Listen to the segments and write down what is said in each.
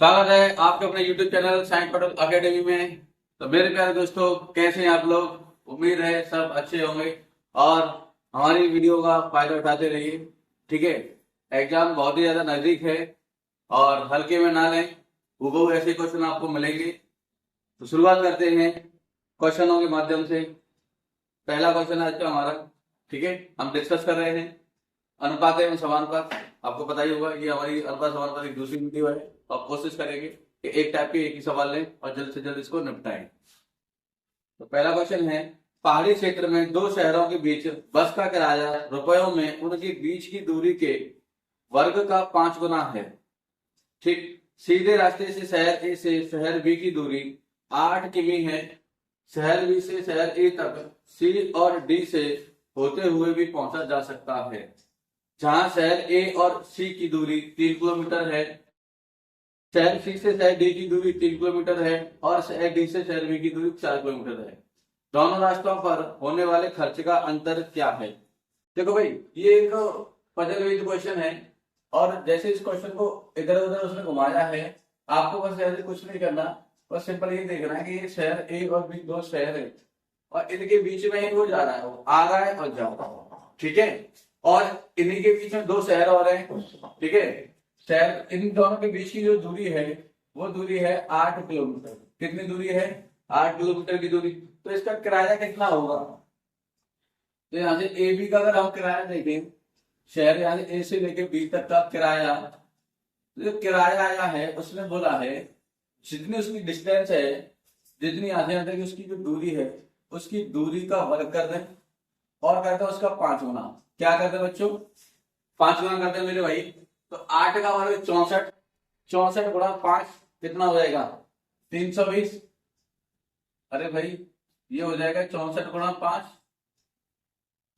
स्वागत है आपके अपने YouTube channel science Patel academy में। तो मेरे प्यारे दोस्तों, कैसे हैं आप लोग? उम्मीद है सब अच्छे होंगे और हमारी वीडियो का फायदा उठाते रहिए। ठीक है, एग्जाम बहुत ही ज्यादा नजदीक है और हल्के में ना लें। हूबहू ऐसे क्वेश्चन आपको मिलेंगे। तो शुरुआत करते हैं क्वेश्चनों के माध्यम से। पहला क्वेश्चन है आज का हमारा। ठीक है, हम डिस्कस कर रहे हैं अनुपात एवं समानुपात। आपको पता ही होगा कि हमारी अनुपात समानुपात एक दूसरी वीडियो है और कोशिश करेंगे कि एक टाइप के एक ही सवाल लें और जल्द से जल्द इसको निपटाएं। तो पहला क्वेश्चन है, पहाड़ी क्षेत्र में दो शहरों के बीच बस का किराया रुपयों में उनके बीच की दूरी के वर्ग का 5 गुना है। ठीक, सीधे रास्ते से शहर ए से शहर बी की दूरी 8 किमी है। शहर बी से शहर ए तक सी और डी से होते हुए भी पहुंचा जा सकता है, जहां शहर ए और सी की दूरी 3 किलोमीटर है। शहर सी से शहर डी की दूरी 3 किलोमीटर है और शहर डी से शहर बी की दूरी 4 किलोमीटर है। दोनों रास्तों पर होने वाले खर्च का अंतर क्या है? देखो भाई, ये एक पजल बेस्ड क्वेश्चन है और जैसे इस क्वेश्चन को इधर उधर उसने घुमाया है, आपको बस ऐसे कुछ नहीं करना। बस सिंपल ये देखना है कि ये शहर ए और बी दो शहर है और इनके बीच में ही वो जा रहा है, वो आ रहा है और जा रहा है। ठीक है, और इन्हीं के बीच में दो शहर और हैं। ठीक है, शहर इन दोनों के बीच की जो दूरी है वो दूरी है 8 किलोमीटर। कितनी दूरी है? 8 किलोमीटर की दूरी। तो इसका किराया कितना होगा? तो यहाँ से ए बी का अगर हम किराया देखें, शहर यहाँ से ए से लेके बी तक का किराया, तो जो किराया आया है उसने बोला है जितनी उसकी डिस्टेंस है, जितनी यहाँ से यहाँ तक उसकी जो दूरी है, उसकी दूरी का वर्ग कर दें और करते हैं उसका 5 गुना। क्या करते हैं बच्चों? 5 गुना करते हैं मेरे भाई। तो 8 का वर्ग 64, 64 गुणा 5 कितना हो जाएगा? 320। अरे भाई, ये हो जाएगा 64 गुणा 5,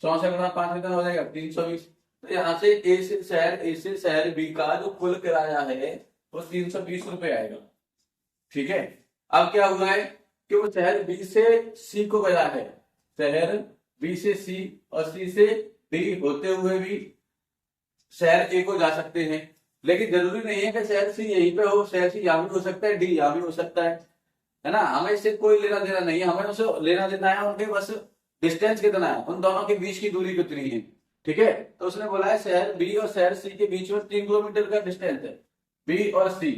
64 गुणा 5 कितना हो जाएगा? 320। तो यहाँ से ए से शहर बी का जो कुल किराया है वो 320 रुपए आएगा। ठीक है, अब क्या हुआ है कि वो शहर बी से सी को गया है। शहर बी से सी और सी से डी होते हुए भी शहर ए को जा सकते हैं, लेकिन जरूरी नहीं है कि शहर सी यहीं पे हो। शहर सी यहाँ भी हो सकता है, डी यहाँ भी हो सकता है ना। हमें इससे कोई लेना देना नहीं है, हमें उसे लेना देना है उनके बस डिस्टेंस कितना है, उन दोनों के बीच की दूरी कितनी है। ठीक है, तो उसने बोला है शहर बी और शहर सी के बीच में 3 किलोमीटर का डिस्टेंस है, बी और सी,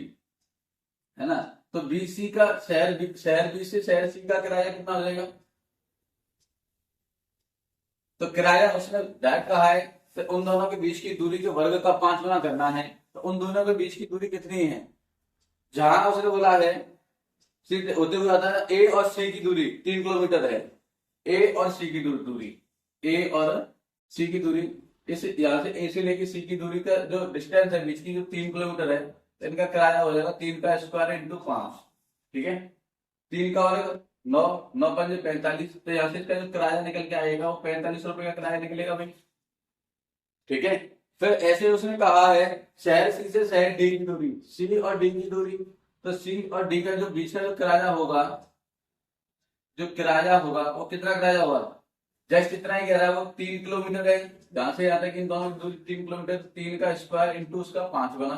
है ना। तो बी सी का शहर बी से शहर सी का किराया कितना हो जाएगा? तो किराया उसने डायरेक्ट कहा है तो उन दोनों के बीच की दूरी के वर्ग का 5 गुना करना है। तो उन दोनों के बीच की दूरी कितनी है? जहां उसने बोला है सीधे होते हुए आता है ए और सी की दूरी 3 किलोमीटर है। ए और सी की दूरी, ए और सी की दूरी, इस यहाँ से ए से लेके सी की दूरी का जो डिस्टेंस है बीच की, जो 3 किलोमीटर है, तो इनका किराया हो जाएगा 3 का स्क्वायर इंटू 5। ठीक है, 3 का वर्ग 9, 9 5 45। तो यहाँ से इसका जो किराया निकल के आएगा वो 45 रुपए का किराया निकलेगा भाई। ठीक है, फिर ऐसे उसने कहा है शहर सी से शहर डी की दूरी, सी और डी की दूरी। तो सी और डी का जो बीच का जो किराया होगा, वो कितना किराया होगा? जस्ट इतना ही कह रहा है, वो 3 किलोमीटर है। जहां से यहाँ तक इन दोनों की दूरी 3 किलोमीटर, 3 का स्क्वायर इंटू उसका 5 गुना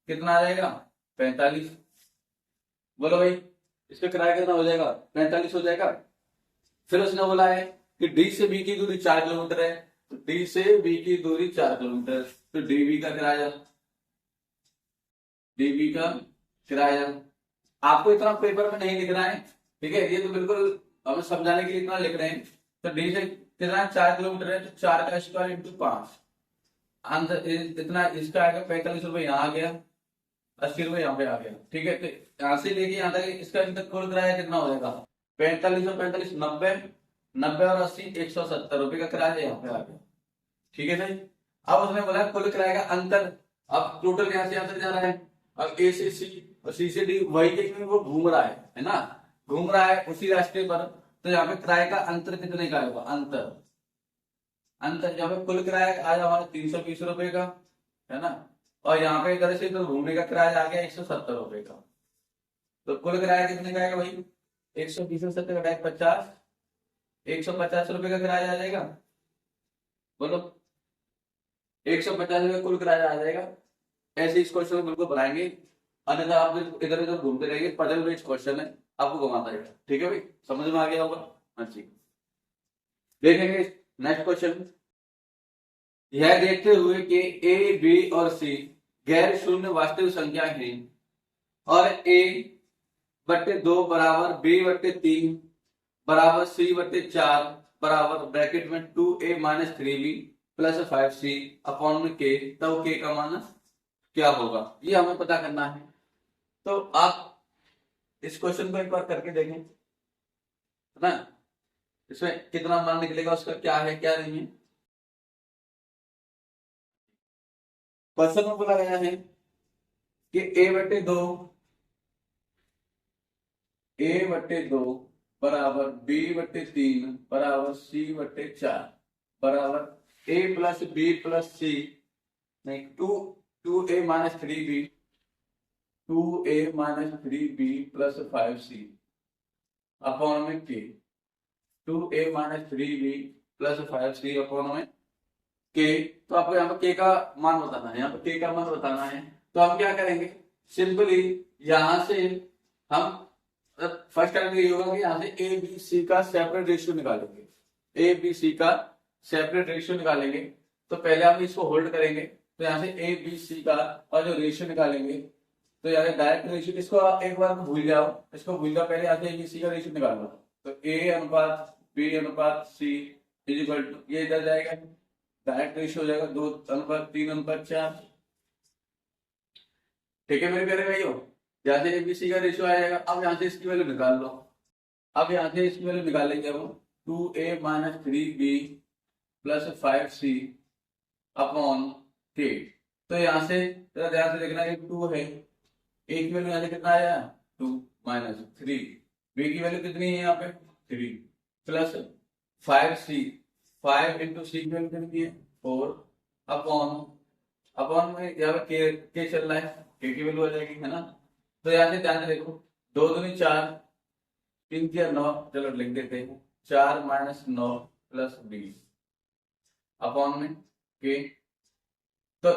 कितना आ जाएगा? 45। बोलो भाई, इसका किराया कितना हो जाएगा? 45 हो जाएगा। फिर उसने बोला है कि डी से बी की दूरी 4 किलोमीटर है, तो डी से बी की दूरी 4 किलोमीटर, तो डीबी का किराया, डीबी का किराया आपको इतना पेपर में नहीं लिखना है। ठीक है, ये तो बिल्कुल हमें समझाने के लिए इतना लिख रहे हैं। तो डी से कितना 4 किलोमीटर है, तो 4 का स्क्वायर इंटू 5, आंसर इतना इसका आएगा 45 रुपए। यहाँ आ गया 80 रुपए, यहाँ पे आ गया। ठीक है, तो यहाँ से लेके यहाँ तक इसका कुल किराया कितना हो जाएगा? 45 और 45 90, 90 और 80 170 रुपए का किराया यहाँ पे आ गया। ठीक है सही। अब उसने बोला कुल किराए का अंतर। अब टोटल यहाँ से यहाँ तक जा रहा है, अब ए से सी और सी से डी वही के वो घूम रहा है ना, घूम रहा है उसी रास्ते पर। तो यहाँ पे किराए का अंतर कितने का होगा? अंतर अंतर यहाँ पे कुल किराया आया हमारा 320 रुपए का, है ना। और यहाँ पे इधर से तो घूमने का किराया आ गया 170 रुपए का। तो कुल किराया कितने का आएगा भाई? 120 से 70 घटाए 50, 150 रुपए का किराया आ जाएगा। बोलो, 150 रुपए कुल किराया आ जाएगा। ऐसे इस क्वेश्चन को बिल्कुल बनाएंगे अन्यथा आप इधर उधर घूमते रहेंगे, पजल बेस्ड क्वेश्चन है, आपको घुमाता रहेगा। ठीक है भाई, समझ में आ गया होगा। हाँ जी, देखेंगे नेक्स्ट क्वेश्चन। यह देखते हुए कि ए बी और सी गैर शून्य वास्तविक संख्या है और ए बट्टे 2 बराबर बी बट्टे 3 बराबर सी बट्टे 4 बराबर ब्रैकेट में 2a minus 3b plus 5c upon में के, तब के का मान क्या होगा, ये हमें पता करना है। तो आप इस क्वेश्चन को एक बार करके देखें, है ना, इसमें कितना मान निकलेगा, उसका क्या है क्या नहीं है। क्वेश्चन में बोला गया है कि a बट्टे 2 बराबर b/3 बराबर c/4 बराबर a प्लस बी प्लस सी, नहीं 2a minus 3b 2a minus 3b plus 5c upon में के, 2a minus 3b plus 5c upon में के। तो आपको यहाँ पर के का मान बताना है, यहाँ पर के का मान बताना है। तो हम क्या करेंगे, सिंपली यहां से हम फर्स्ट टाइम ये होगा कि यहाँ से ए बी सी का सेपरेट रेशियो निकालेंगे, ए बी सी का सेपरेट रेशियो निकालेंगे। तो पहले हम इसको होल्ड करेंगे, तो यहाँ से ए बी सी का और जो रेशियो निकालेंगे, तो यहाँ डायरेक्ट रेशियो, इसको एक बार भूल जाओ, इसको भूल जाओ, पहले यहाँ से ए बी सी का रेशियो निकाल लो। तो ए अनुपात बी अनुपात सी इज इक्वल टू, ये इधर जाएगा डायरेक्ट रेशियो हो जाएगा 2:3:4। ठीक है मेरे प्यारे भाइयों, यहाँ से एबीसी का रेशियो आ जाएगा। अब यहाँ से इसकी वैल्यू निकाल लो, अब यहाँ से इसकी वैल्यू निकालेंगे हम 2a minus 3b plus 5c upon के। तो यहाँ से ध्यान से देखना, 2 है, ए की वैल्यू यहाँ से कितना आया 2 माइनस 3, बी की वैल्यू कितनी है यहाँ पे 3 प्लस 5c, 5 इंटू सी की वैल्यू कितनी है 4 अपॉन में यहाँ पे के चल रहा है, के की वैल्यू आ जाएगी, है ना। तो यहाँ से ध्यान से देखो, 2 दूनी 4, 3 किया 9, चलो लिख देते हैं 4 माइनस 9 प्लस 20 अपॉन में के। तो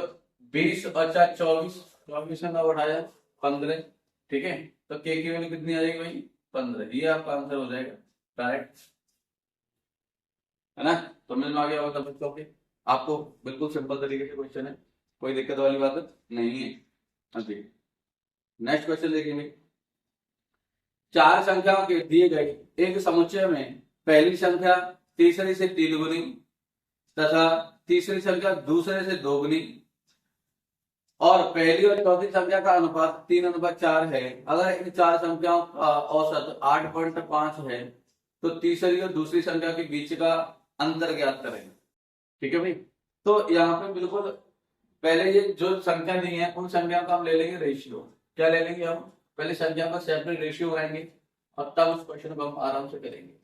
20 और 4 24, 24 में 9 बढ़ाया 15, ठीक है। तो के की वैल्यू कितनी आ जाएगी भाई 15, ये आपका आंसर हो जाएगा डायरेक्ट, है ना। समझ में आ गया होगा बच्चों के, आपको बिल्कुल सिंपल तरीके से क्वेश्चन है, कोई दिक्कत वाली बात नहीं है। हाँ जी, नेक्स्ट क्वेश्चन देखेंगे। 4 संख्याओं के दिए गए एक समुच्चय में पहली संख्या तीसरी से 3 गुनी तथा तीसरी संख्या दूसरे से 2 गुनी और पहली और चौथी संख्या का अनुपात 3:4 है। अगर इन 4 संख्याओं का औसत 8.5 है तो तीसरी और दूसरी संख्या के बीच का अंतर ज्ञात करें। ठीक है भाई, तो यहाँ पे बिल्कुल पहले ये जो संख्या दी है उन संख्या का हम ले लेंगे रेशियो। क्या ले लेंगे हम, पहले संख्या का सेपरेट रेशियो बनाएंगे और तब उस क्वेश्चन को हम आराम से करेंगे।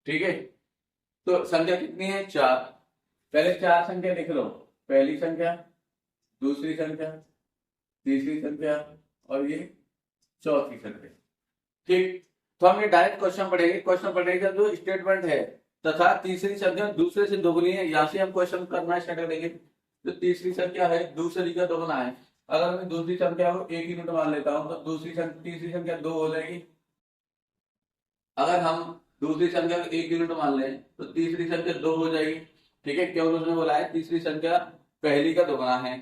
ठीक है, तो संख्या कितनी है 4, पहले 4 संख्या लिख लो, पहली संख्या, दूसरी संख्या, तीसरी संख्या और ये चौथी संख्या। ठीक, तो हम ये डायरेक्ट क्वेश्चन पढ़ेंगे। क्वेश्चन पढ़ेंगे जो स्टेटमेंट है तथा तीसरी संख्या दूसरे से दोगुनी है, यहाँ से हम क्वेश्चन करना स्टार्ट करेंगे। तो तीसरी संख्या है दूसरी का दोगुना है, अगर मैं दूसरी संख्या को 1 यूनिट मान लेता हूं तो तीसरी संख्या 2 हो जाएगी। अगर हम दूसरी संख्या को 1 यूनिट मान लें तो तीसरी संख्या 2 हो जाएगी। ठीक है, क्योंकि उसने बोला है तीसरी संख्या पहली का दोगुना है।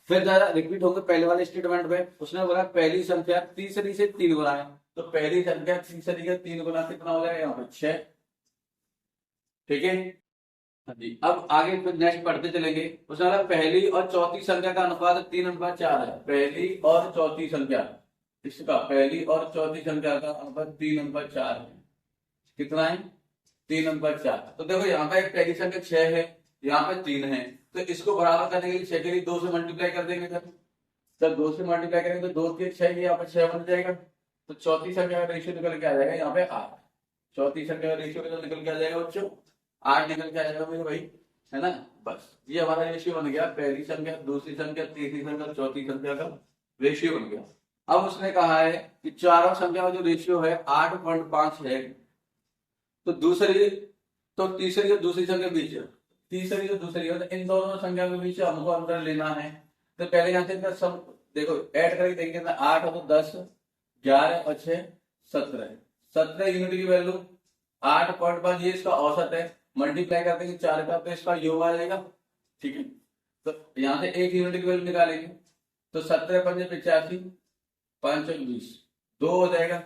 फिर ज्यादा रिपीट होकर पहले वाले स्टेटमेंट पे उसने बोला पहली संख्या तीसरी से 3 गुना है, तो पहली संख्या तीसरी का 3 गुना कितना हो जाएगा यहाँ पे 6। ठीक है जी, अब आगे फिर नेक्स्ट पढ़ते चलेंगे। उसने बोला पहली और चौथी संख्या का अनुपात 3:4 है। पहली और चौथी संख्या, इसका पहली और चौथी संख्या का अनुपात 3:4 है। कितना है 3:4। तो देखो यहाँ पे एक पहली संख्या 6 है, यहाँ पे 3 है, तो इसको बराबर करने के लिए 6 के लिए 2 से मल्टीप्लाई कर देंगे। जब 2 से मल्टीप्लाई करेंगे तो 2 के 6, यहाँ पे 6 बन जाएगा। तो चौथी संख्या का रेशियो निकल के आ जाएगा यहाँ पे 8। चौथी संख्या का रेशियो निकल के आ जाएगा बच्चों 8 निकल के आ जाएगा मेरे भाई, है ना। बस ये हमारा रेशियो बन गया, पहली संख्या, दूसरी संख्या, तीसरी संख्या, चौथी संख्या का रेशियो बन गया। अब उसने कहा है कि चारों संख्या का जो रेशियो है 8.5 है, तो तीसरी और दूसरी संख्या के बीच, तीसरी और दूसरी इन दोनों संख्या के बीच हमको अंतर लेना है। तो पहले यहाँ से देखो ऐड करके देखेंगे ना, 8 और 10, 11 और 6, 17, 17 यूनिट की वैल्यू 8.5, ये इसका औसत है। मल्टीप्लाई करते हैं 4 का तो इसका योग आ जाएगा। ठीक है, तो यहाँ से 1 यूनिट की वैल्यू निकालेंगे तो 17 पंजे 85, 5 और 20, 2 हो जाएगा।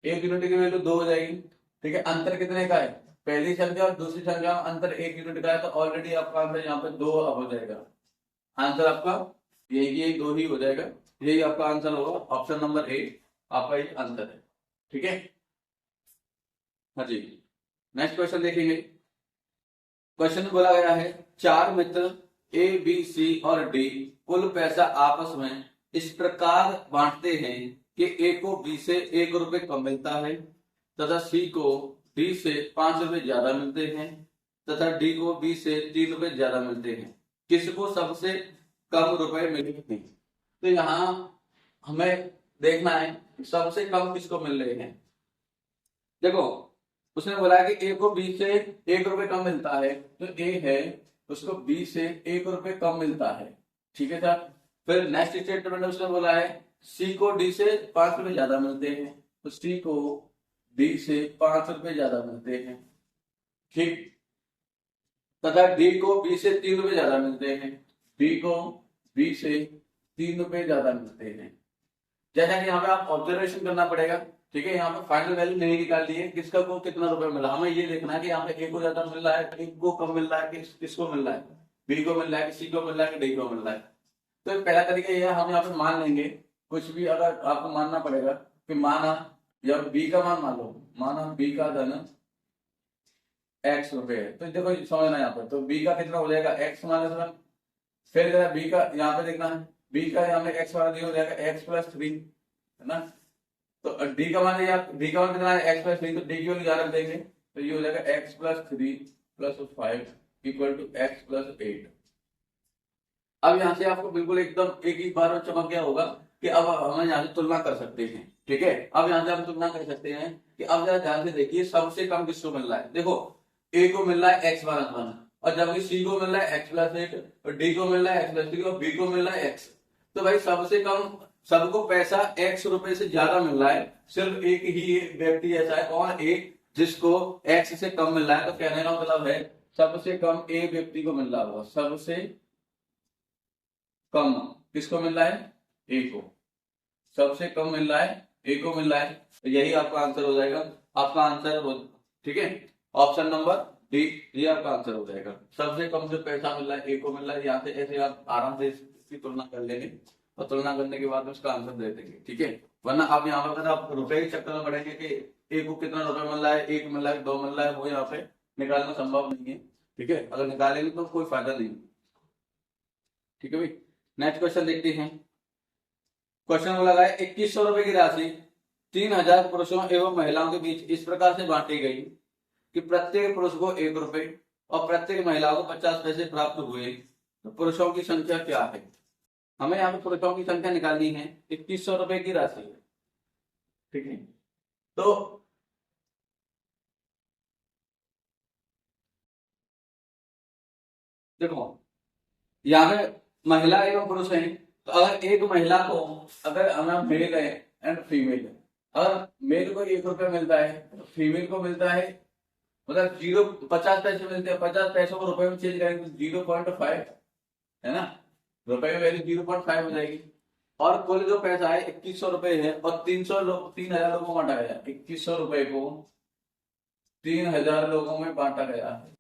1 यूनिट की वैल्यू 2 हो जाएगी। ठीक है, अंतर कितने का है, पहली संख्या और दूसरी संख्या में अंतर 1 यूनिट का है, तो ऑलरेडी आपका आंसर यहाँ पे 2 हो जाएगा। आंसर आपका यही 2 ही हो जाएगा। यही आपका आंसर होगा, ऑप्शन नंबर ए आपका ये आंसर है। ठीक है, हाँ जी। नेक्स्ट क्वेश्चन देखेंगे। क्वेश्चन में बोला गया है 4 मित्र ए बी सी और डी कुल पैसा आपस में इस प्रकार बांटते हैं कि ए को बी से 1 रुपए कम मिलता है तथा सी को डी से 5 रुपए ज्यादा मिलते हैं तथा डी को बी से 3 रुपए ज्यादा मिलते हैं। किसको सबसे कम रुपए मिलेंगे? तो यहाँ हमें देखना है सबसे कम किसको मिल रहे हैं। देखो उसने बोला कि ए को बी से 1 रुपए कम मिलता है, तो ए है उसको बी से 1 रुपए कम मिलता है। ठीक है सर, फिर नेक्स्ट स्टेटमेंट उसने बोला है सी को डी से 5 रुपए ज्यादा मिलते हैं, तो सी को डी से 5 रुपए ज्यादा मिलते हैं। ठीक, तथा डी को बी से 3 रुपए ज्यादा मिलते हैं, डी को बी से 3 रुपए ज्यादा मिलते हैं। जैसा कि यहाँ पे आप ऑब्जर्वेशन करना पड़ेगा। ठीक है, यहाँ पे फाइनल वैल्यू नहीं निकालनी है किसका को कितना रुपए मिला, हमें ये देखना है कि यहाँ पे ए को ज्यादा मिल रहा है, ए को कम मिल रहा है, किसको मिल रहा है, बी को मिल रहा है, सी को मिल रहा है, डी को मिल रहा है। तो पहला तरीका ये है, हम यहाँ पे मान लेंगे कुछ भी, अगर आपको मानना पड़ेगा कि माना या बी का मान लो, माना बी का धन एक्स रुपए है, तो देखो समझना यहाँ पर, तो बी का कितना हो जाएगा एक्स माइनस 1। फिर बी का यहाँ पे देखना है, बी का यहाँ पे एक्स वाला दिया हो जाएगा एक्स प्लस 3, है ना। तो डी का मान डी का मान कितना है एक्स प्लस 3, तो डी की वैल्यू ज्यादा देंगे, तो ये हो जाएगा x plus 3 plus 5 equal to x plus 8। अब यहाँ से आपको बिल्कुल एकदम एक ही बार में चमक गया होगा कि अब हम यहाँ से तुलना कर सकते हैं। ठीक है, अब यहाँ से हम तुलना कर सकते हैं कि अब जरा ध्यान से देखिए सबसे कम किसको मिल रहा है। देखो ए को मिल रहा है एक्स माइनस 1, और जबकि सी को मिल रहा है एक्स प्लस 8, और डी को मिल रहा है एक्स प्लस 3, और बी को मिल रहा है एक्स। तो भाई सबसे कम, सबको पैसा एक्स रुपए से ज्यादा मिल रहा है, सिर्फ एक ही व्यक्ति ऐसा है, कौन, एक, जिसको एक्स से कम मिल रहा है। तो कहने का मतलब है सबसे कम ए व्यक्ति को मिल रहा होगा, सबसे कम किसको मिल रहा है, ए को, सबसे कम मिल रहा है ए को मिल रहा है, तो यही आपका आंसर हो जाएगा। आपका आंसर हो, ठीक है, ऑप्शन नंबर डी, ये आपका आंसर हो जाएगा। सबसे कम जो पैसा मिल रहा है ए को मिल रहा है। यहाँ से ऐसे आप आराम से इसकी तुलना कर लेंगे और तुलना करने के बाद उसका आंसर दे देंगे। ठीक है, वरना आप यहाँ पर अगर आप रुपए के चक्कर में पड़ेंगे कि ए को कितना रुपए मिल रहा है, 1 मिल रहा है, 2 मिल रहा है, वो यहाँ पे निकालना संभव नहीं है। ठीक है, अगर निकालेंगे तो कोई फायदा नहीं। ठीक है भाई, नेक्स्ट क्वेश्चन देखते हैं। क्वेश्चन बोला गया 2100 रुपए की राशि 3000 पुरुषों एवं महिलाओं के बीच इस प्रकार से बांटी गई कि प्रत्येक पुरुष को 1 रुपए और प्रत्येक महिला को 50 पैसे प्राप्त हुए, तो पुरुषों की संख्या क्या है? हमें यहाँ पे पुरुषों की संख्या निकालनी है, 2100 रुपए की राशि है। ठीक है, तो देखो यहाँ पे महिला एवं पुरुष है, तो अगर एक महिला को, अगर हमें मेल है एंड फीमेल है, अगर मेल को 1 रुपया मिलता है तो फीमेल को मिलता है मतलब 50 पैसे मिलते हैं। 50 पैसों को रुपए में चेंज करेंगे 0.5, है ना, रुपए में वैल्यू 0.5 हो जाएगी। और कुल जो पैसा है 2100 रुपए है, और 3000 लोगों में बांटा गया। 2100 रुपए को 3000 लोगों में बांटा गया है।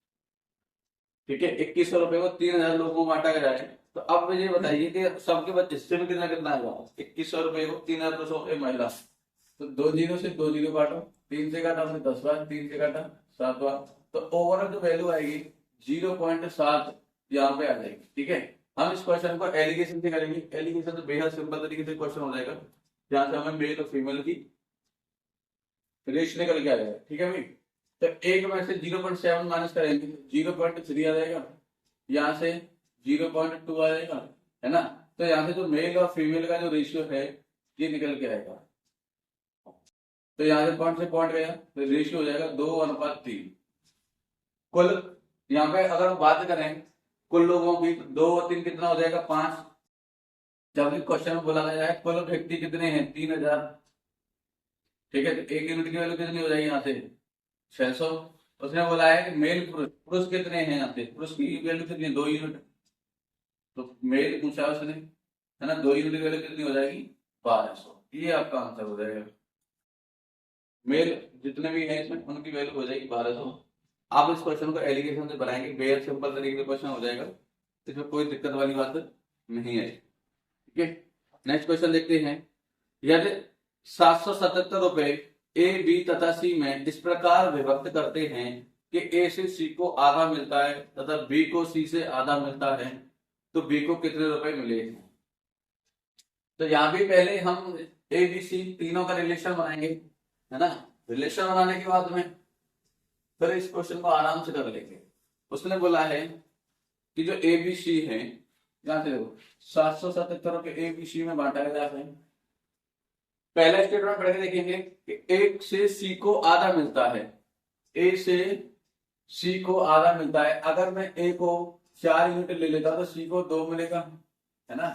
ठीक है, 2100 रुपए को 3000 लोगों में बांटा गया है। तो अब मुझे बताइए कि सबके बच्चे हिस्से में कितना कितना आएगा? 2100 रुपए को 3000 पुरुषों के महिला, तो 2 जीरो से 2 जीरो काटो, 3 से काटा हमने 10 बार, 3 से काटा 7 बार, तो ओवरऑल जो वैल्यू आएगी 0.7 यहाँ पे आ जाएगी। ठीक है, हम इस क्वेश्चन को एलिगेशन से करेंगे। एलिगेशन से बेहद सिंपल तरीके से क्वेश्चन हो जाएगा, जहां से हमें मेल और फीमेल की रेशियो निकल के आ जाएगा। ठीक है भाई, तो एक में से 0.7 माइनस करेंगे 0.3 आ जाएगा, यहाँ से 0.2 आ जाएगा, है ना। तो यहाँ से जो मेल और फीमेल का जो रेशियो है ये निकल के आएगा। तो यहाँ से पॉइंट गया, तो रेशियो हो जाएगा 2:3। कुल यहाँ पे अगर हम बात करें कुल लोगों की, 2 और 3 कितना हो जाएगा 5, जब भी क्वेश्चन में बोला गया है कुल व्यक्ति कितने हैं 3000, ठीक है, तो एक यूनिट की वैल्यू कितनी हो जाएगी यहाँ से 600। उसने बोला है कि मेल पुरुष, पुरुष कितने हैं यहाँ से, पुरुष की वैल्यू कितनी है 2 यूनिट, तो मेल पूछा उसने, है ना, 2 यूनिट की वैल्यू कितनी हो जाएगी 1200, ये आपका आंसर हो जाएगा। मेल जितने भी हैं इसमें उनकी वैल्यू हो जाएगी 1200। आप इस क्वेश्चन को एलिगेशन से बनाएंगे, बेहद सिंपल तरीके से क्वेश्चन हो जाएगा, इसमें कोई दिक्कत वाली बात नहीं है। ठीक है, नेक्स्ट क्वेश्चन देखते हैं। यदि 777 रुपए ए बी तथा सी में इस प्रकार विभक्त करते हैं कि ए से सी को आधा मिलता है तथा बी को सी से आधा मिलता है, तो बी को कितने रुपए मिले। तो यहाँ भी पहले हम ए बी सी तीनों का रिलेशन बनाएंगे, है ना। रिलेशन बनाने के बाद में फिर इस क्वेश्चन को आराम से कर लेंगे। उसने बोला है कि जो ए बी सी है, यहाँ से देखो 777 रुपए ए बी सी में बांटा गया है। पहला स्टेटमेंट पढ़ के देखेंगे कि एक से सी को आधा मिलता है, ए से सी को आधा मिलता है। अगर मैं ए को 4 यूनिट ले लेता तो सी को 2 मिलेगा, है ना।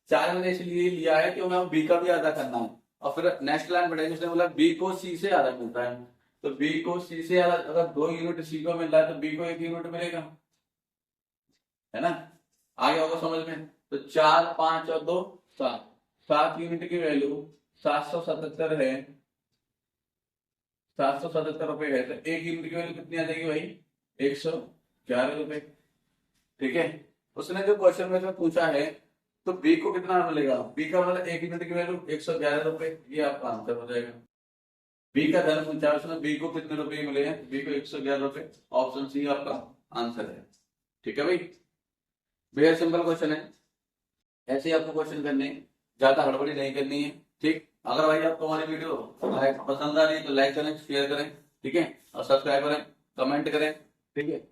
4 मैंने इसलिए लिया है कि हमें बी का भी आधा करना है। और फिर नेक्स्ट लाइन पढ़ेंगे, उसने बोला बी को सी से आधा मिलता है, तो बी को सी से आधा, अगर 2 यूनिट सी को मिल रहा है तो बी को 1 यूनिट मिलेगा, है ना। आगे होगा समझ में। तो 4 5 और 2 7, 7 यूनिट की वैल्यू 777 है, 777 रुपए है, तो 1 यूनिट की वैल्यू कितनी आ जाएगी भाई 111 रुपए। ठीक है, उसने जो क्वेश्चन में पूछा है तो बी को कितना मिलेगा, बी का मतलब 1 यूनिट की वैल्यू 111 रुपए, ये आपका आंसर हो जाएगा। बी का धन पूछा उसने, बी को कितने रुपए मिले हैं, बी को 111 रुपए, ऑप्शन सी आपका आंसर है। ठीक है भाई, बेहद सिंपल क्वेश्चन है, ऐसे ही आपको क्वेश्चन करने, ज्यादा हड़बड़ी नहीं करनी है। ठीक, अगर भाई आपको हमारी वीडियो पसंद आ रही है तो लाइक करें, शेयर करें, ठीक है, और सब्सक्राइब करें, कमेंट करें, ठीक है,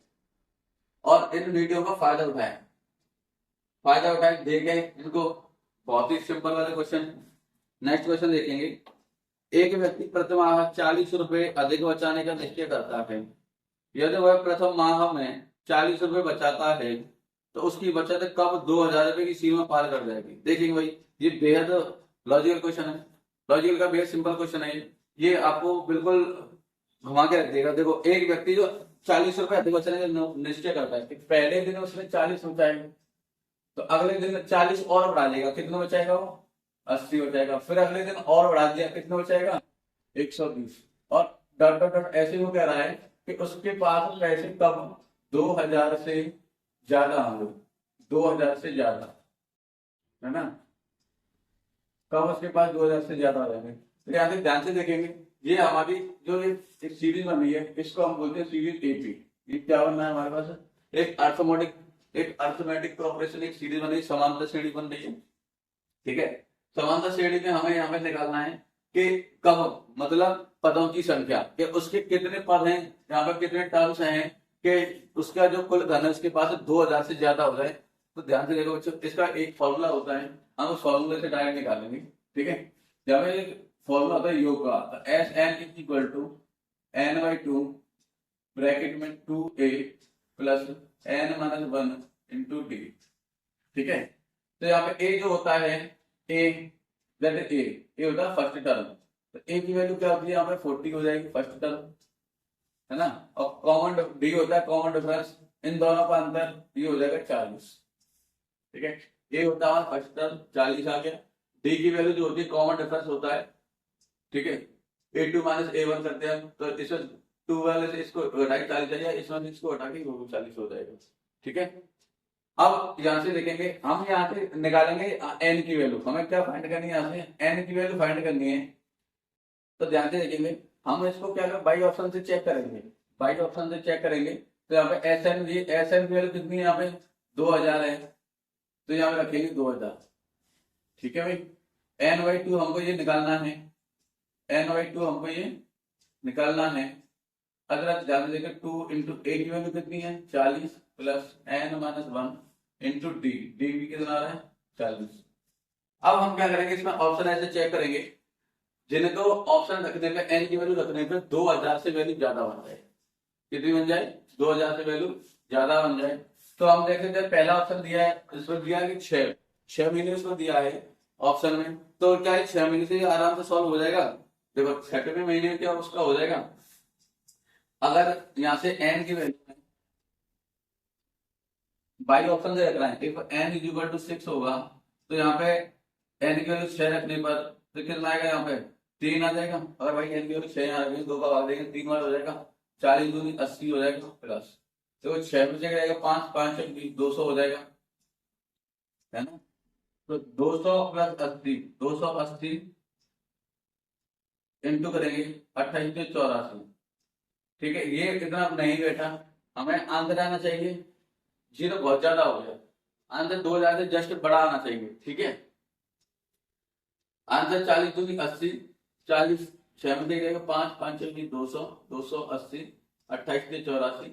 और इन वीडियो का फायदा उठाएं, देखें इनको। बहुत ही सिंपल वाले क्वेश्चन। नेक्स्ट क्वेश्चन देखेंगे। एक व्यक्ति प्रतिमाह 40 रुपए अधिक बचाने का निश्चय करता है। यदि वह प्रथम माह में 40 रुपए बचाता है तो उसकी बचत कब 2000 रुपए की सीमा पार कर जाएगी। देखेंगे भाई, ये बेहद लॉजिकल क्वेश्चन है, लॉजिकल का बेहद सिंपल क्वेश्चन है ये आपको बिल्कुल घुमा के रख देगा। देखो, एक व्यक्ति जो 40 रुपए अधिक बचाने का निश्चय करता है, पहले दिन उसने 40 बचाएगा, तो अगले दिन 40 और बढ़ा लेगा, कितना बचाएगा वो 80 हो जाएगा। फिर अगले दिन और बढ़ा दिया, कितना बचाएगा 120, और डॉट डॉट डॉट ऐसे वो कह रहा है कि उसके पास पैसे कब 2000 से ज्यादा होंगे, 2000 से ज्यादा, है ना, कब उसके पास 2000 से ज्यादा हो जाएंगे। तो यहाँ से ध्यान से देखेंगे, ये हमारी जो एक सीरीज बन रही है इसको हम बोलते हैं सीरीज एपी। ये क्या बनना है हमारे पास, एक अर्थमेटिक प्रोग्रेशन, एक सीरीज बन रही है, समांतर श्रेणी बन रही है। ठीक है, समांतर श्रेणी में हमें यहाँ पे निकालना है कि कब, मतलब पदों की संख्या, कि उसके कितने पद हैं, यहाँ पर कितने टर्म्स हैं, कि उसका जो कुल घन है उसके पास 2000 से ज्यादा हो जाए। तो ध्यान से देखो बच्चों, इसका एक फॉर्मूला होता है, हम उस फॉर्मूले से डायरेक्ट निकालेंगे। ठीक है, जब एक फॉर्मूला होता है योग का, तो S n is equal to n by 2 bracket में 2a plus n minus 1 into d. ठीक है, तो यहाँ पे a जो होता है, a दैट इज a होता है फर्स्ट टर्म, तो a की वैल्यू क्या होती है यहाँ पे 40 हो जाएगी फर्स्ट टर्म, है ना। और कॉमन डी होता है कॉमन डिफरेंस, इन दोनों का अंतर ये हो जाएगा 40। ठीक है, ए होता है फर्स्ट टर्म 40 आ गया, डी की वैल्यू जो होती है कॉमन डिफरेंस होता है। ठीक है, a2 माइनस a1 करते हैं, तो इसमें 2 वाले से इसको हटा के 40 आ जाएगा, इसमें से इसको हटा के वो 40 हो जाएगा। ठीक है, अब यहाँ से देखेंगे, हम यहाँ से निकालेंगे n की वैल्यू, हमें क्या फाइंड करनी है, यहाँ से n की वैल्यू फाइंड करनी है। तो ध्यान से देखेंगे, हम इसको क्या करें, बाई ऑप्शन से चेक करेंगे, बाई ऑप्शन से चेक करेंगे। तो यहाँ पे एस एन की वैल्यू कितनी है, यहाँ पे 2000 है, तो यहाँ पे रखेंगे 2000। ठीक है भाई, n/2 हमको ये निकालना है, n/2 हमको ये निकालना है। अगर ध्यान से देखें, 2 इंटू ए की वैल्यू कितनी है 40 plus n minus 1 into D, D भी कितना आ रहा है 40। अब हम क्या करेंगे, इसमें ऑप्शन ऐसे चेक करेंगे जिन्हें तो ऑप्शन रखने पे n की वैल्यू रखने पे 2000 से वैल्यू ज्यादा बन जाए, कितनी बन जाए 2000 से वैल्यू ज्यादा बन जाए। तो हम देख सकते हैं, पहला ऑप्शन दिया है, इसमें दिया है कि 6, 6 महीने उसको दिया है ऑप्शन में, तो क्या है 6 महीने से आराम से सॉल्व हो जाएगा। देखो 6वें महीने में क्या उसका हो जाएगा, अगर यहाँ से एन की वैल्यू बाई ऑप्शन से रख रहे हैं, if n is equal to 6 होगा तो यहाँ पे एन की वैल्यू 6 रखने पर तो कितना आएगा, यहाँ पे 3 आ जाएगा। अगर भाई एन की वैल्यू 6 यहाँ रखेंगे, 2 का भाग देंगे 3 बार हो जाएगा, 40 दूनी 80 हो जाएगा प्लस, तो 6 में से क्या जाएगा 5, 5 200 हो जाएगा, है ना। तो 200 प्लस 80, 280 इंटू करेंगे 2884। ठीक है, ये कितना नहीं बैठा, हमें आंसर आना चाहिए, जीरो बहुत ज्यादा हो गया, आंसर 2000 से जस्ट बड़ा आना चाहिए। ठीक है, आंसर 40 दूनी 80, 40 6 में देगा 5, 5 200, 280, 2884,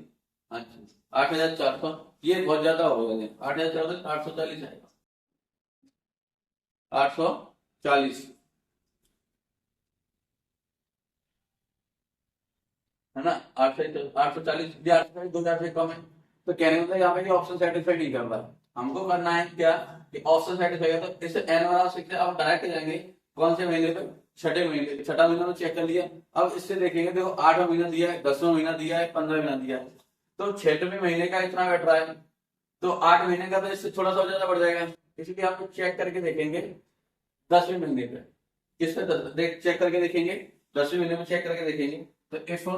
हाँ जी 8400, ये बहुत ज्यादा हो गया, 8400 840 आएगा, 840, है ना। 840 2000 से कम है, तो कहने का मतलब यहाँ पे ऑप्शन सेटिस्फाई नहीं कर रहा है। हमको करना है क्या कि ऑप्शन सेटिस्फाई है, तो इसे एन वाला से आप डायरेक्ट जाएंगे कौन से महीने पे, 6ठे महीने, 6ठा महीना में चेक कर लिया। अब इससे देखेंगे, देखो 8वां महीना दिया है, 10वां महीना दिया है, 15वां महीना दिया है, तो 6वें महीने का इतना बैठ रहा है, तो 8 महीने का तो इससे थोड़ा सा ज्यादा बढ़ जाएगा, इसलिए आप चेक करके देखेंगे 10वें महीने पे, किस पे चेक करके देखेंगे, 10वें महीने में चेक करके देखेंगे। तो इफ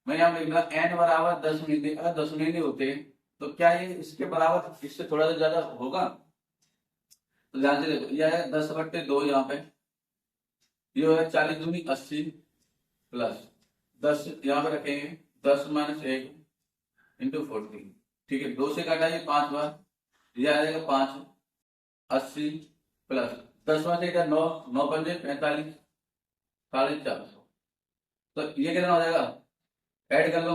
मैं यहाँ लिख रहा एन बराबर 10 महीने, अगर 10 महीने होते हैं तो क्या ये इसके बराबर, इससे थोड़ा सा ज्यादा होगा, तो ध्यान से देखो यह है 10/2 यहाँ पे, ये है 40 दूनी 80 प्लस 10 यहाँ पे रखेंगे 10 - 1 इंटू 40। ठीक है, 2 से काटा 5 बार, यह आ जाएगा 5, 80 प्लस 10 में से 9, 9 पंजे 45, 450, तो ये कितना हो जाएगा, ऐड कर लो,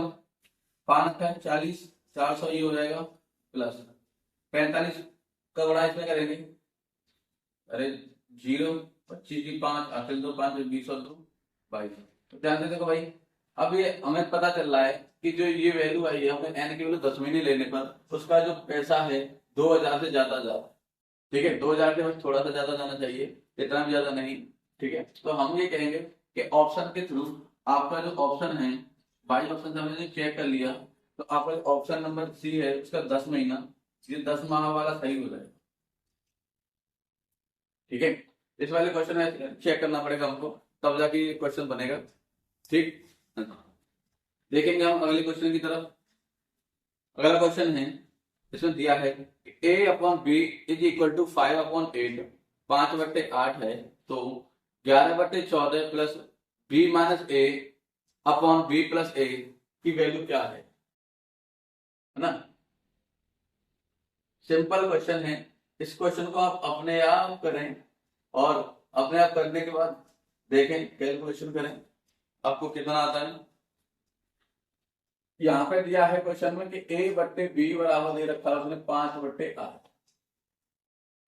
5 का 40, 400 ये हो जाएगा प्लस 45 का बड़ा इसमें करेंगे, अरे 0, 25 की 5, आखिर 2 5 20 और 2 22। तो ध्यान से देखो भाई, अब ये हमें पता चल रहा है कि जो ये वैल्यू आई है, हमें एन की वैल्यू 10 महीने लेने पर उसका जो पैसा है 2000 से ज्यादा ज्यादा। ठीक है, 2000 से बस थोड़ा सा ज्यादा जाना चाहिए, इतना भी ज्यादा नहीं। ठीक है, तो हम ये कहेंगे कि ऑप्शन के थ्रू आपका जो ऑप्शन है, बाई ऑप्शन से हमने चेक कर लिया, तो आपका ऑप्शन नंबर सी है उसका 10 महीना, ये 10 माह वाला सही हो जाएगा। ठीक है, इस वाले क्वेश्चन में चेक करना पड़ेगा हमको, तब जाके ये क्वेश्चन बनेगा। ठीक, देखेंगे हम अगले क्वेश्चन की तरफ। अगला क्वेश्चन है, इसमें दिया है a/b इज इक्वल टू 5/8, 5/8 है, तो 11/14 plus b minus a upon b plus a की वैल्यू क्या है ना। सिंपल क्वेश्चन है, इस क्वेश्चन को आप अपने आप करें और अपने आप करने के बाद देखें, कैलकुलेशन करें आपको कितना आता है। यहाँ पे दिया है क्वेश्चन में कि a/b बराबर दे रखा है उसने 5/8।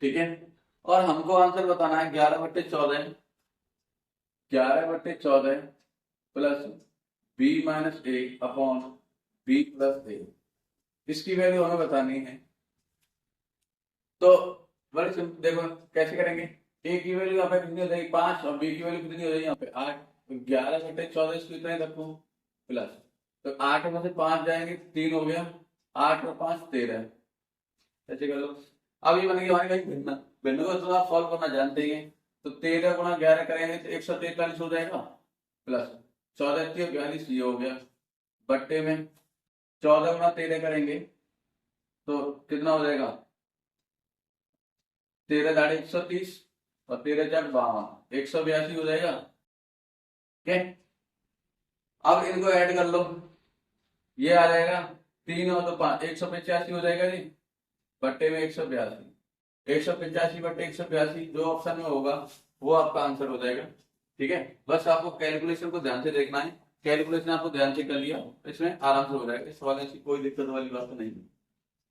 ठीक है, और हमको आंसर बताना है 11/14, 11/14 plus b minus a upon b plus a, इसकी वैल्यू हमें बतानी है। तो बड़े सिंपल, देखो कैसे करेंगे, a की वैल्यू यहाँ पे कितनी हो जाएगी 5 और b की वैल्यू कितनी हो जाएगी यहाँ पे 8, तो 11/14 इसको इतना ही रखो प्लस, तो 8 में से 5 जाएंगे 3 हो गया, 8 और 5 13, ऐसे कर लो। अब ये बन गया हमारे भाई भिन्न, भिन्न को तो आप सॉल्व करना जानते ही हैं, तो 13 गुणा 11 करेंगे तो 143 हो जाएगा प्लस 14 × 42 ये हो गया, बट्टे में 14 गुणा 13 करेंगे तो कितना हो जाएगा, 13 दाढ़ी 130 और 13 4 52, 182 हो जाएगा। ठीक है, अब इनको ऐड कर लो, ये आ जाएगा 3 और 2 5, 185 हो जाएगा जी, बट्टे में 182, 185 बट्टे 182 जो ऑप्शन में होगा वो आपका आंसर हो जाएगा। ठीक है, बस आपको कैलकुलेशन को ध्यान से देखना है, कैलकुलेशन आपको ध्यान से कर लिया इसमें आराम से हो जाएगा, इस वाले की कोई दिक्कत वाली बात नहीं है।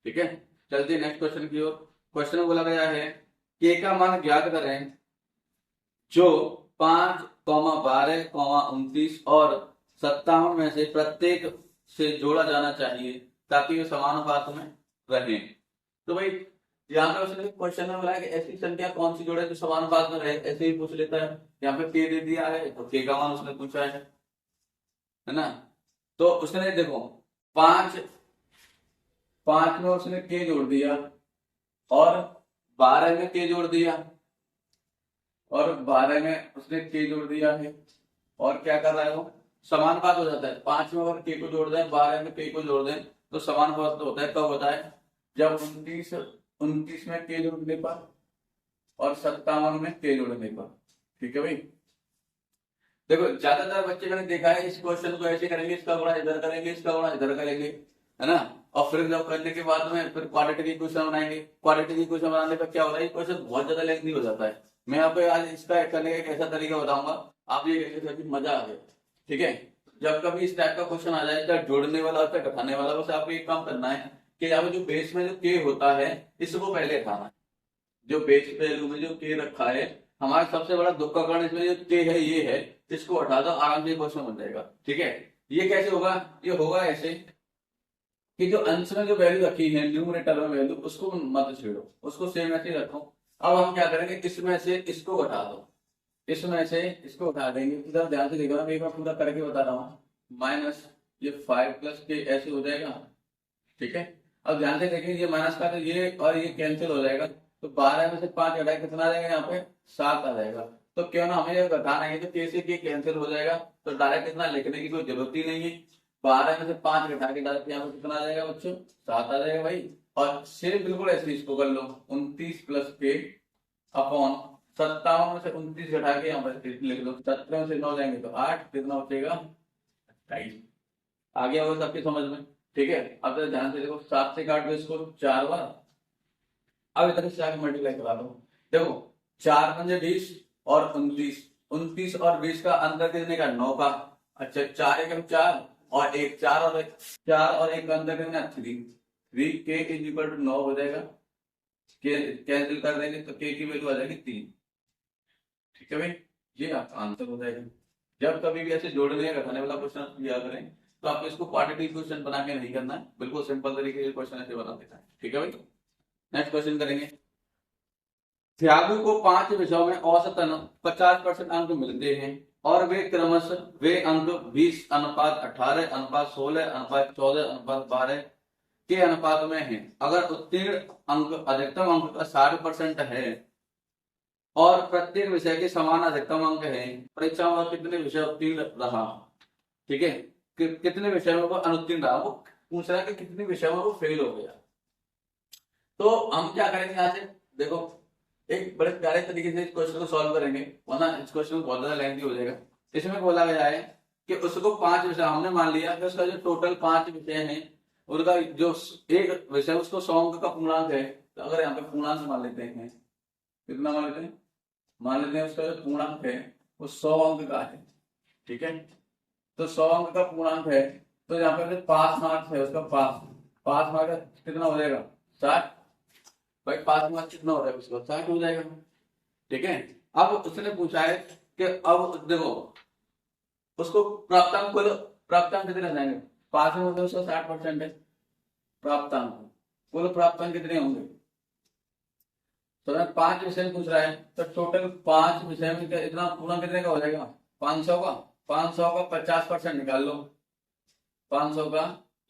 ठीक है, चलते नेक्स्ट क्वेश्चन की ओर। क्वेश्चन में बोला गया है k का मान ज्ञात करें जो 5, 12, 29 और 57 में से प्रत्येक से जोड़ा जाना चाहिए ताकि वे समानुपात में रहे। तो भाई यहाँ पे उसने क्वेश्चन में बोला है कि ऐसी संख्या कौन सी जोड़े जो समानुपात में रहे, ऐसे ही पूछ लेता है। यहाँ पे के दे दिया है तो के का मान उसने पूछा है ना। तो उसने देखो पांच, पांच में उसने के जोड़ दिया और 12 में के जोड़ दिया और 12 में उसने के जोड़ दिया है और क्या कर रहा है वो समानुपात हो जाता है। 5 में अगर के को जोड़ दें, 12 में के को जोड़ दें तो समानुपात तो होता है। कब होता है? जब 29 में के जोड़ने पर और 57 में के जोड़ने पर। ठीक है भाई। देखो ज्यादातर बच्चे मैंने देखा है इस क्वेश्चन को ऐसे करेंगे, इसका गुणा इधर करेंगे, इसका गुणा इधर करेंगे, है ना। और फिर जब करने के बाद में फिर क्वाड्रेटिक इक्वेशन बनाएंगे। क्वाड्रेटिक इक्वेशन बनाने पर क्या होता है, क्वेश्चन बहुत ज्यादा लेंथी हो जाता है। मैं आपको आज इसका करने का एक ऐसा तरीका बताऊंगा, आप ये करेंगे मजा आ गया। ठीक है। जब कभी इस टाइप का क्वेश्चन आ जाए, चाहे जोड़ने वाला हो चाहे घटाने वाला, बस आपको एक काम करना है कि यहाँ पे जो बेस में जो के होता है इसको पहले हटाना है। जो बेस वैल्यू में जो के रखा है, हमारा सबसे बड़ा दुख का कारण इसमें जो के है ये है, इसको हटा दो, आराम से क्वेश्चन बन जाएगा। ठीक है। ये कैसे होगा? ये होगा ऐसे कि जो अंश में जो वैल्यू रखी है न्यूमरेटर में वैल्यू, उसको मत छेड़ो, उसको सेम ऐसे ही रखो। अब हम क्या करेंगे, इसमें से इसको हटा दो, इसमें से इसको उठा देंगे। इधर ध्यान से देखो ना, एक बार पूरा करके बता रहा हूँ। माइनस ये 5 प्लस के ऐसे हो जाएगा। ठीक है। अब ध्यान से देखिए, ये माइनस का तो ये और ये कैंसिल हो जाएगा, तो 12 में से 5 घटाए कितना आ जाएगा, यहाँ पे 7 आ जाएगा। तो क्यों ना हमें घटाना है, तो कैसे के कैंसिल हो जाएगा, तो डायरेक्ट इतना लिखने की कोई जरूरत ही नहीं है। 12 में से 5 घटा के डायरेक्ट यहाँ पे कितना आ जाएगा बच्चों, 7 आ जाएगा भाई। और सेम बिल्कुल ऐसे इसको कर लो, 29 प्लस के अपॉन 57 में से 29 घटा के यहाँ पर लिख लो, 17 में से 9 जाएंगे तो 8, कितना बचेगा 28। आ गया होगा सबके समझ में। ठीक है। अब तो ध्यान से देखो, 7 से काट दो इसको 4 बार, अब इधर से आगे मल्टीप्लाई करा दो। देखो 4 पंजे 20 और 29, 29 और 20 का अंतर कितने का, 9 का। अच्छा 4 एकम 4 और 1 4 और 1 4 और 1 का अंतर कितना, 3 के इज इक्वल टू 9 हो जाएगा। कैंसिल कर देंगे तो के की वैल्यू आ जाएगी 3। ठीक है भाई, ये आपका आंसर हो जाएगा। जब कभी भी ऐसे जोड़ने या घटाने वाला क्वेश्चन किया करें तो आपको इसको क्वाड्रेटिक क्वेश्चन बना के नहीं करना है, बिल्कुल सिंपल तरीके से क्वेश्चन ऐसे बना देता है। ठीक है भाई। नेक्स्ट क्वेश्चन करेंगे। त्यागू को 5 विषयों में औसतन 50% अंक मिलते हैं और वे क्रमशः वे अंक 20 अनुपात 18 अनुपात 16 अनुपात 14 अनुपात 12 के अनुपात में हैं। अगर उत्तीर्ण अंक अधिकतम अंक का 60% है और प्रत्येक विषय के समान अधिकतम अंक है, परीक्षा में कितने विषय उत्तीर्ण रहा। ठीक है। कितने विषय में वो अनुत्तीर्ण रहा, वो पूछ रहा है कि कितने विषय में वो फेल हो गया। तो हम क्या करेंगे, यहाँ से देखो एक बड़े प्यारे तरीके से इस क्वेश्चन को सॉल्व करेंगे, वरना इस क्वेश्चन बहुत ज्यादा लेंथी हो जाएगा। इसमें बोला गया है कि उसको 5 विषय, हमने मान लिया कि उसका जो टोटल 5 विषय है, उनका जो एक विषय उसको 100 अंक का पूर्णांक है। तो अगर यहाँ पे पूर्णांक मान लेते हैं, कितना मान लेते हैं, मान लेते हैं उसका जो पूर्णांक है वो 100 अंक का है। ठीक है। तो 100 अंक का पूर्णांक है, तो यहाँ पे पास मार्क्स है उसका, पास मार्क्स कितना हो जाएगा, 60। भाई पास मार्क्स कितना हो जाएगा उसका, 60 हो जाएगा। ठीक है। अब उसने पूछा है कि अब देखो उसको प्राप्तांक कितने हो जाएंगे, पास में होगा उसका 60% है। प्राप्तांक कुल प्राप्तांक कितने होंगे, तो 5 विषय पूछ रहा है, तो टोटल 5 विषय में इतना पूरा कितने का हो जाएगा, 500 का। 500 का 50% निकाल लो, 500 का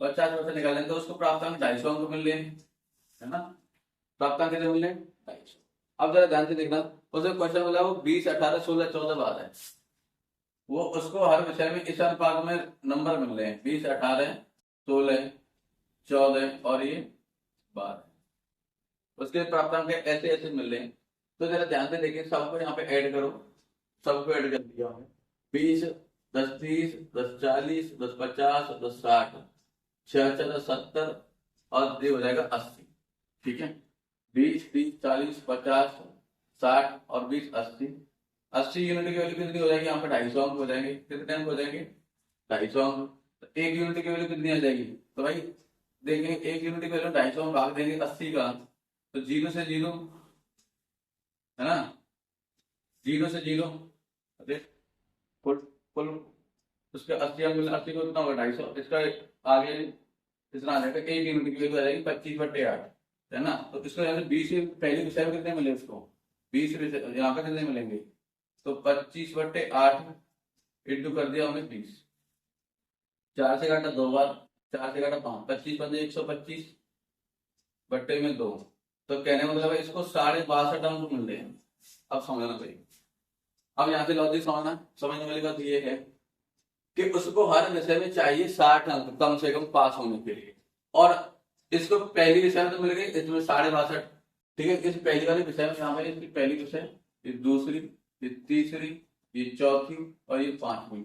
50% निकाल लें तो उसको प्राप्तांक 250 अंक मिल रहे हैं, है ना। प्राप्तांक कितने मिल रहे हैं, 250। अब जरा ध्यान से देखना, उसने क्वेश्चन बोला वो 20 18 16 14 बार है, वो उसको हर विषय में इस अनुपात में नंबर मिल रहे हैं, 20 18 16 14 और ये 12। उसके प्राप्तांक ऐसे ऐसे मिल रहे हैं। तो जरा ध्यान से देखिए, सबको यहाँ पे ऐड करो, सबको ऐड कर दिया हमने, 20 10 30 10 40 10 50 10 60 6 10 70 और ये हो जाएगा 80। ठीक है। 20 30 40 50 60 और 20 80। 80 यूनिट की वैल्यू कितनी हो जाएगी, यहाँ पे 250 अंक हो जाएंगे। कितने अंक हो जाएंगे, 250 अंक। तो 1 यूनिट की वैल्यू कितनी आ जाएगी, तो भाई देखेंगे 1 यूनिट की वैल्यू 250 में भाग देंगे 80 का, तो 0 से 0, है ना, 0 से 0 कुल उसके 80 अंक, 80 को कितना होगा 250, इसका आगे कितना आ जाएगा, 1 यूनिट की वैल्यू आ जाएगी 25/8। है ना। तो इसको यहाँ से 20 पहले विषय में कितने मिले उसको, 20 यहाँ पे कितने मिलेंगे, तो 25/8 इंटू कर दिया हमने 20, 4 से काटा 2 बार, 4 से काटा 5, 25 पंजे 125 बट्टे में 2। तो कहने मतलब है इसको 62.5 अंक मिल रहे हैं। अब समझना चाहिए, अब यहाँ से लॉजिक समझने वाली बात ये है कि उसको हर विषय में चाहिए 60 अंक कम से कम पास होने के लिए, और इसको पहली विषय में तो मिल गई इसमें 62.5, ठीक है। इस पहली वाले विषय में यहाँ पे इसकी पहली विषय, ये दूसरी, ये तीसरी, ये चौथी और ये पांचवी।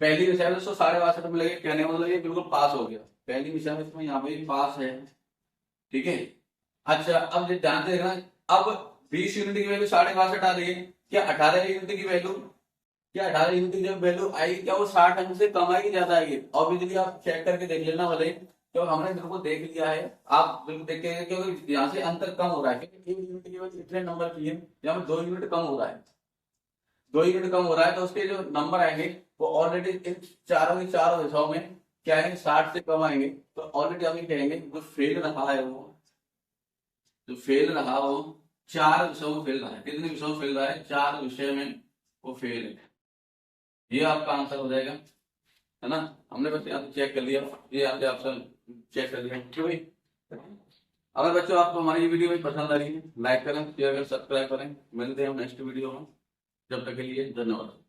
पहली विषय में इसको 62.5 मिल गए, कहने का मतलब ये बिल्कुल पास हो गया पहली विषय में, इसमें यहाँ पे पास है, ठीक है। अच्छा अब ध्यान से देखना, अब 20 यूनिट की वैल्यू 62.5 आ रही है, क्या 18 यूनिट की वैल्यू, क्या 18 यूनिट की जब वैल्यू आएगी क्या वो 60 अंक से कम आएगी ज्यादा आएगी? ऑब्वियसली आप चेक करके देख लेना भले, तो हमने बिल्कुल देख लिया है, आप बिल्कुल देख के, क्योंकि यहाँ से अंतर कम हो रहा है, क्योंकि 1 यूनिट की वजह इतने नंबर की है, यहाँ पे 2 यूनिट कम हो रहा है, 2 यूनिट कम हो रहा है, तो उसके जो नंबर आएंगे वो ऑलरेडी इन चारों के चारों हिस्सों में क्या है 60 से कम आएंगे। तो ऑलरेडी हम ये कहेंगे जो फेल रहा है वो, जो फेल रहा वो 4 विषयों में फेल रहा है। कितने विषयों में फेल रहा है? 4 विषय में वो फेल है। ये आपका आंसर हो जाएगा, है ना। हमने बस यहाँ से चेक कर लिया, ये यहाँ से ऑप्शन चेक कर लिया, ठीक भाई। अगर बच्चों आपको हमारी ये वीडियो पसंद आ रही है, लाइक करें, शेयर करें, सब्सक्राइब करें। मिलते हैं हम नेक्स्ट वीडियो में, जब तक के लिए धन्यवाद।